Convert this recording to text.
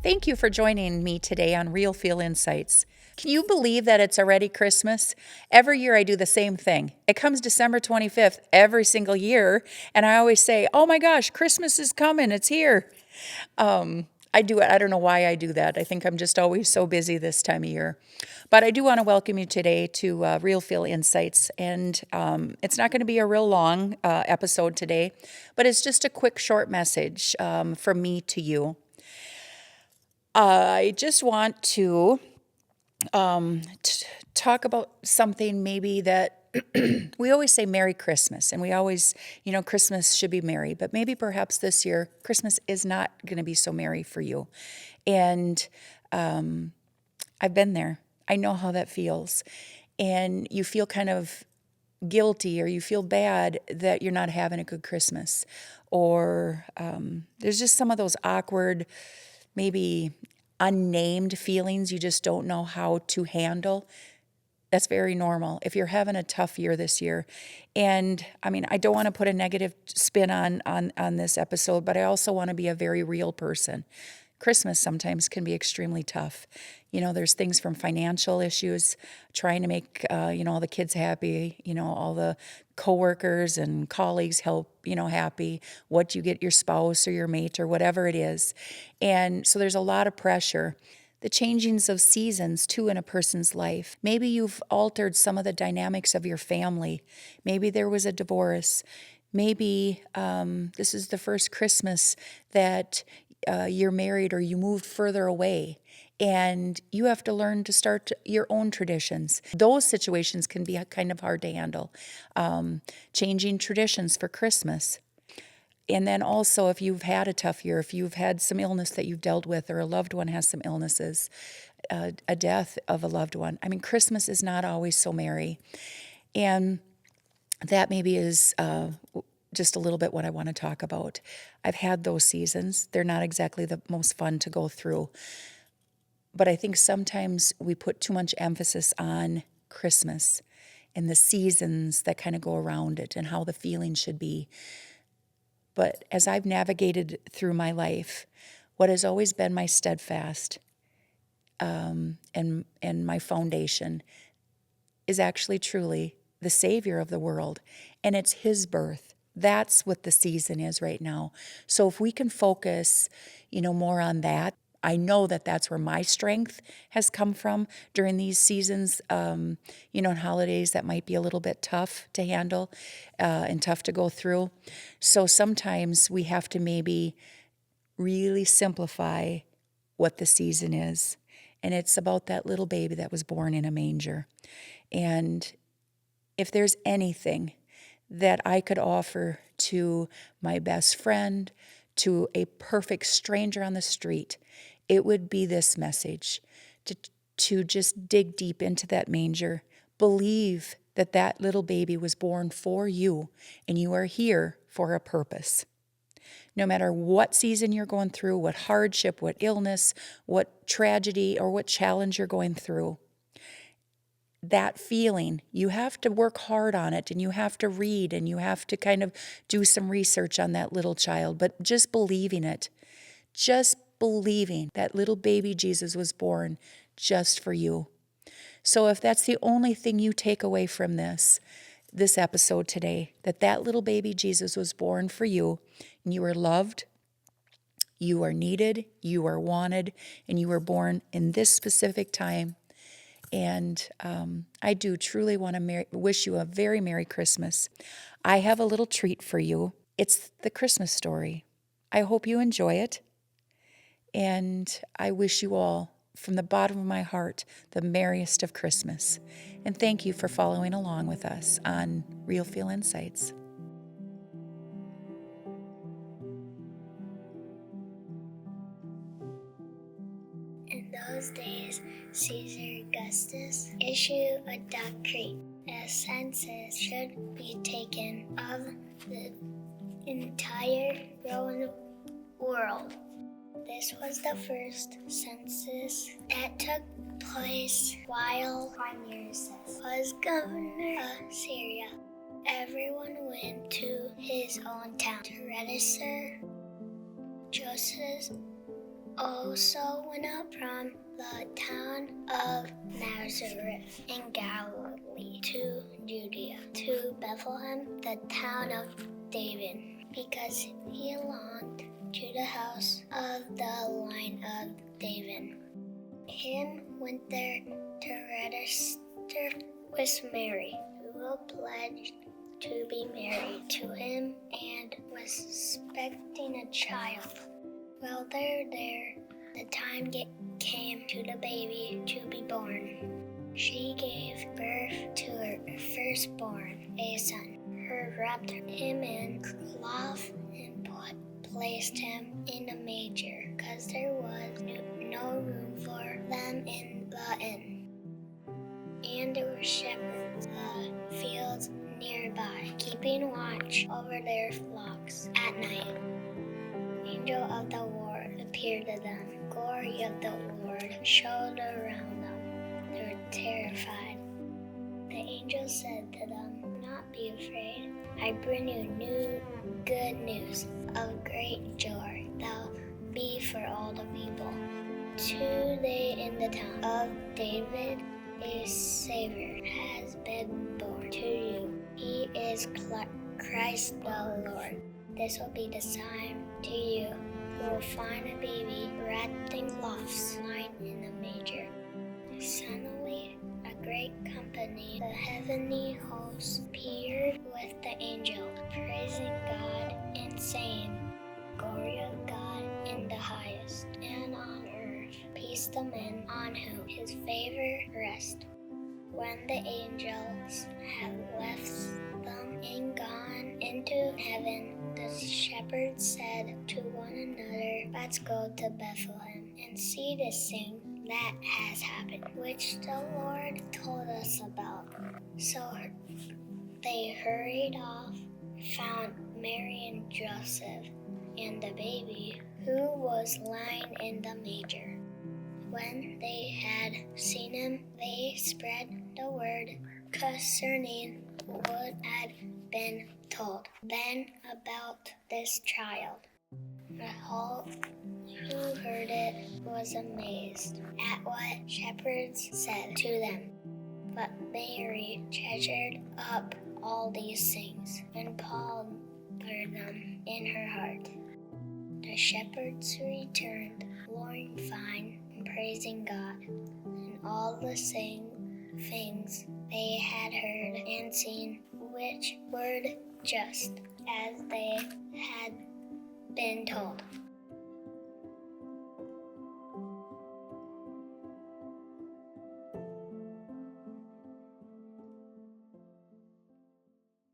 Thank you for joining me today on Real Feel Insights. Can you believe that it's already Christmas? Every year I do the same thing. It comes December 25th every single year, and I always say, oh my gosh, Christmas is coming, it's here. I do it. I don't know why I do that. I think I'm just always so busy this time of year. But I do want to welcome you today to Real Feel Insights. And it's not going to be a real long episode today, but it's just a quick, short message from me to you. I just want to talk about something maybe that we always say Merry Christmas, and we always, Christmas should be merry, but maybe perhaps this year, Christmas is not going to be so merry for you. And I've been there. I know how that feels. And you feel kind of guilty or you feel bad that you're not having a good Christmas. Or there's just some of those awkward, maybe unnamed feelings you just don't know how to handle. That's very normal if you're having a tough year this year. And I mean, I don't want to put a negative spin on this episode, but I also want to be a very real person. Christmas sometimes can be extremely tough. There's things from financial issues, trying to make, all the kids happy, all the coworkers and colleagues happy, what you get your spouse or your mate or whatever it is. And so there's a lot of pressure. The changings of seasons, too, in a person's life. Maybe you've altered some of the dynamics of your family. Maybe there was a divorce. Maybe this is the first Christmas that you're married or you moved further away and you have to learn to start your own traditions. Those situations can be kind of hard to handle. Changing traditions for Christmas. And then also, if you've had a tough year, if you've had some illness that you've dealt with, or a loved one has some illnesses, a death of a loved one. I mean, Christmas is not always so merry. And that maybe is just a little bit what I want to talk about. I've had those seasons. They're not exactly the most fun to go through. But I think sometimes we put too much emphasis on Christmas and the seasons that kind of go around it and how the feeling should be. But as I've navigated through my life, what has always been my steadfast and my foundation is actually truly the Savior of the world, and it's His birth. That's what the season is right now. So if we can focus, more on that, I know that that's where my strength has come from during these seasons, and holidays that might be a little bit tough to handle and tough to go through. So sometimes we have to maybe really simplify what the season is. And it's about that little baby that was born in a manger. And if there's anything that I could offer to my best friend, to a perfect stranger on the street, it would be this message, to just dig deep into that manger. Believe that that little baby was born for you, and you are here for a purpose. No matter what season you're going through, what hardship, what illness, what tragedy, or what challenge you're going through, that feeling, you have to work hard on it, and you have to read, and you have to kind of do some research on that little child, but just believing it, just believing that little baby Jesus was born just for you. So if that's the only thing you take away from this episode today, that little baby Jesus was born for you, and you are loved, you are needed, you are wanted, and you were born in this specific time. And I do truly want to wish you a very Merry Christmas. I have a little treat for you. It's the Christmas story. I hope you enjoy it. And I wish you all, from the bottom of my heart, the merriest of Christmas. And thank you for following along with us on Real Feel Insights. In those days, Caesar Augustus issued a decree. A census should be taken of the entire Roman world. This was the first census that took place while Quirinius was governor of Syria. Everyone went to his own town to register. Joseph also went up from the town of Nazareth in Galilee to Judea, to Bethlehem, the town of David, because he belonged to the house of the line of David. And went there to register with Mary, who was pledged to be married to him and was expecting a child. While they're there, the time came to the baby to be born. She gave birth to her firstborn, a son. Her wrapped him in cloth and placed him in a manger, because there was no room for them in the inn. And there were shepherds in the fields nearby, keeping watch over their flocks at night. The angel of the Lord appeared to them. The glory of the Lord shone around them. They were terrified. The angel said to them, "Do not be afraid. I bring you good news of great joy that will be for all the people. Today in the town of David, a Savior has been born to you. He is Christ the Lord. This will be the sign to you. You will find a baby wrapped in cloths, lying in a manger." Suddenly, a great company, the heavenly hosts, appeared with the angel, praising God and saying, "Glory of God in the highest, and on earth peace to men on whom his favor rests." When the angels had left them and gone into heaven, the shepherds said to one another, "Let's go to Bethlehem and see this thing that has happened, which the Lord told us about." So they hurried off, found Mary and Joseph and the baby, who was lying in the manger. When they had seen him, they spread the word concerning what had been told them about this child. The whole who heard it was amazed at what shepherds said to them. But Mary treasured up all these things and pondered them in her heart. The shepherds returned, glorifying and praising God, and all the same things they had heard and seen, which were just as they had been told.